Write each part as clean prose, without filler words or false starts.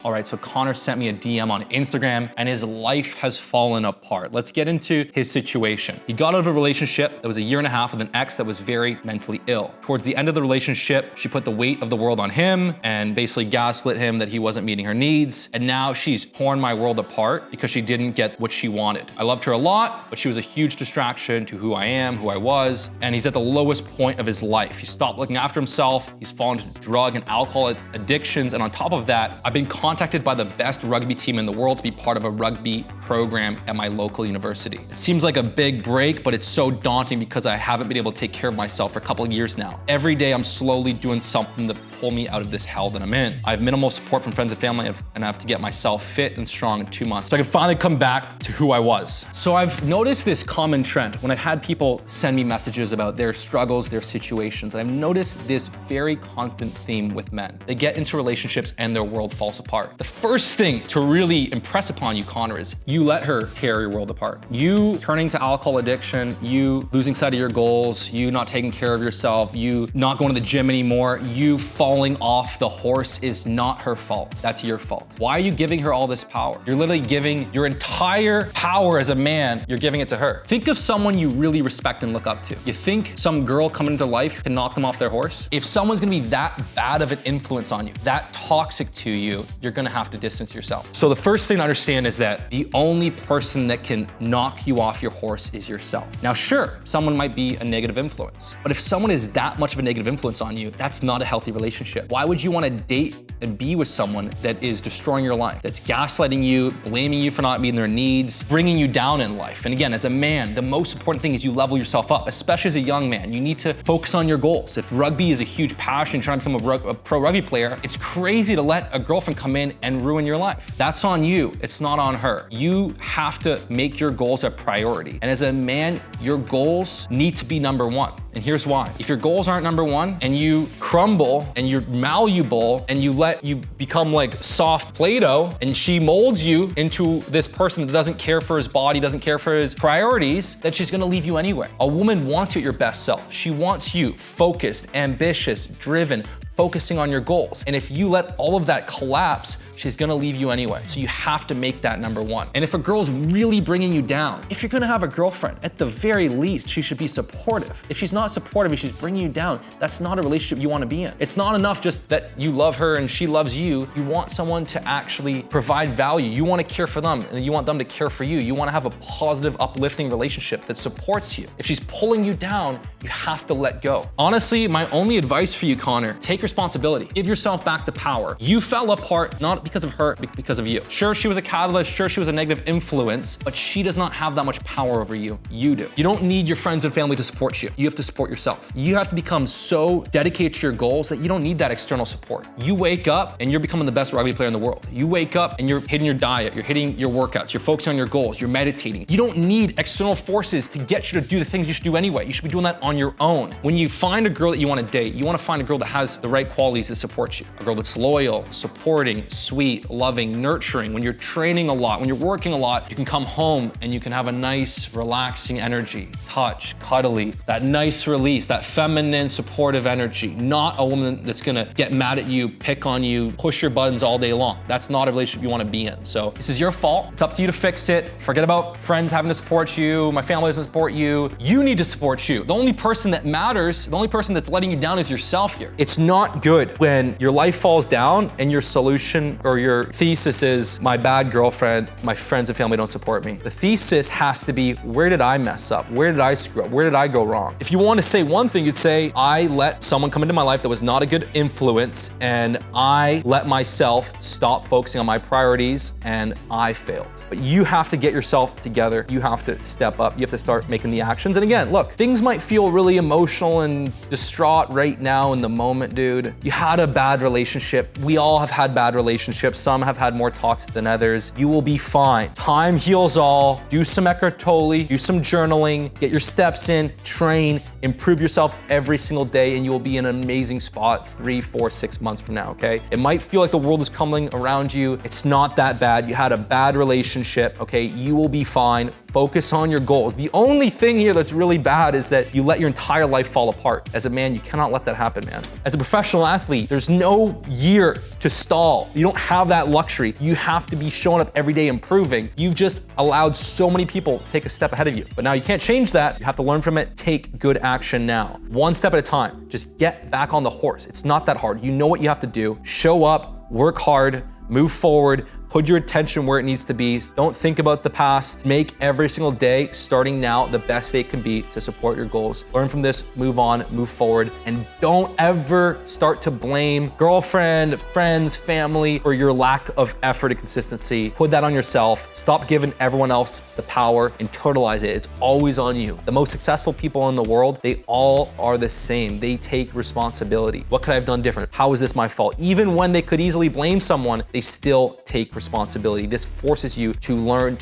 All right, so Connor sent me a DM on Instagram and his life has fallen apart. Let's get into his situation. He got out of a relationship that was 1.5 years with an ex that was very mentally ill. Towards the end of the relationship, she put the weight of the world on him and basically gaslit him that he wasn't meeting her needs. And now she's torn my world apart because she didn't get what she wanted. I loved her a lot, but she was a huge distraction to who I am, who I was, and he's at the lowest point of his life. He stopped looking after himself. He's fallen into drug and alcohol addictions. And on top of that, I've been contacted by the best rugby team in the world to be part of a rugby program at my local university. It seems like a big break, but it's so daunting because I haven't been able to take care of myself for a couple of years now. Every day I'm slowly doing something to pull me out of this hell that I'm in. I have minimal support from friends and family, and I have to get myself fit and strong in 2 months so I can finally come back to who I was. So I've noticed this common trend when I've had people send me messages about their struggles, their situations, and I've noticed this very constant theme with men. They get into relationships and their world falls apart. The first thing to really impress upon you, Connor, is you let her tear your world apart. You turning to alcohol addiction, you losing sight of your goals, you not taking care of yourself, you not going to the gym anymore, you falling off the horse is not her fault. That's your fault. Why are you giving her all this power? You're literally giving your entire power as a man, you're giving it to her. Think of someone you really respect and look up to. You think some girl coming into life can knock them off their horse? If someone's gonna be that bad of an influence on you, that toxic to you, you're gonna have to distance yourself. So the first thing to understand is that the only person that can knock you off your horse is yourself. Now, sure, someone might be a negative influence, but if someone is that much of a negative influence on you, that's not a healthy relationship. Why would you want to date and be with someone that is destroying your life, that's gaslighting you, blaming you for not meeting their needs, bringing you down in life? And again, as a man, the most important thing is you level yourself up, especially as a young man. You need to focus on your goals. If rugby is a huge passion, trying to become a pro rugby player, it's crazy to let a girlfriend come in and ruin your life. That's on you, it's not on her. You have to make your goals a priority. And as a man, your goals need to be number one. And here's why. If your goals aren't number one and you crumble and you're malleable and you become like soft Play-Doh and she molds you into this person that doesn't care for his body, doesn't care for his priorities, then she's gonna leave you anyway. A woman wants you at your best self. She wants you focused, ambitious, driven, focusing on your goals. And if you let all of that collapse, she's gonna leave you anyway. So you have to make that number one. And if a girl's really bringing you down, if you're gonna have a girlfriend, at the very least, she should be supportive. If she's not supportive, if she's bringing you down, that's not a relationship you wanna be in. It's not enough just that you love her and she loves you. You want someone to actually provide value. You wanna care for them and you want them to care for you. You wanna have a positive, uplifting relationship that supports you. If she's pulling you down, you have to let go. Honestly, my only advice for you, Connor, take responsibility. Give yourself back the power. You fell apart, not because of her, because of you. Sure, she was a catalyst, sure, she was a negative influence, but she does not have that much power over you. You do. You don't need your friends and family to support you. You have to support yourself. You have to become so dedicated to your goals that you don't need that external support. You wake up and you're becoming the best rugby player in the world. You wake up and you're hitting your diet, you're hitting your workouts, you're focusing on your goals, you're meditating. You don't need external forces to get you to do the things you should do anyway. You should be doing that on your own. When you find a girl that you want to date, you want to find a girl that has the right qualities that support you. A girl that's loyal, supporting, sweet, loving, nurturing. When you're training a lot, when you're working a lot, you can come home and you can have a nice, relaxing energy, touch, cuddly, that nice release, that feminine, supportive energy. Not a woman that's gonna get mad at you, pick on you, push your buttons all day long. That's not a relationship you wanna be in. So this is your fault. It's up to you to fix it. Forget about friends having to support you, my family doesn't support you. You need to support you. The only person that matters, the only person that's letting you down is yourself here. It's not good when your life falls down and your solution or your thesis is my bad girlfriend, my friends and family don't support me. The thesis has to be, where did I mess up? Where did I screw up? Where did I go wrong? If you want to say one thing, you'd say, I let someone come into my life that was not a good influence and I let myself stop focusing on my priorities and I failed. But you have to get yourself together. You have to step up. You have to start making the actions. And again, look, things might feel really emotional and distraught right now in the moment, dude. You had a bad relationship. We all have had bad relationships. Some have had more toxic than others. You will be fine. Time heals all. Do some Eckhart Tolle, do some journaling, get your steps in, train, improve yourself every single day, and you will be in an amazing spot 3, 4, 6 months from now, okay? It might feel like the world is crumbling around you. It's not that bad. You had a bad relationship, okay? You will be fine. Focus on your goals. The only thing here that's really bad is that you let your entire life fall apart. As a man, you cannot let that happen, man. As a professional athlete, there's no year to stall. You don't have that luxury. You have to be showing up every day improving. You've just allowed so many people to take a step ahead of you. But now you can't change that. You have to learn from it, take good action now. One step at a time. Just get back on the horse. It's not that hard. You know what you have to do. Show up, work hard, move forward, put your attention where it needs to be. Don't think about the past. Make every single day, starting now, the best day it can be to support your goals. Learn from this, move on, move forward, and don't ever start to blame girlfriend, friends, family for your lack of effort and consistency. Put that on yourself. Stop giving everyone else the power. Internalize it. It's always on you. The most successful people in the world, they all are the same. They take responsibility. What could I have done different? How is this my fault? Even when they could easily blame someone, they still take responsibility. This forces you to learn,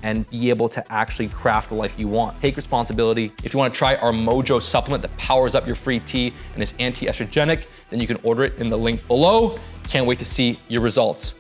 and be able to actually craft the life you want. Take responsibility. If you want to try our Mojo supplement that powers up your free tea and is anti-estrogenic, then you can order it in the link below. Can't wait to see your results.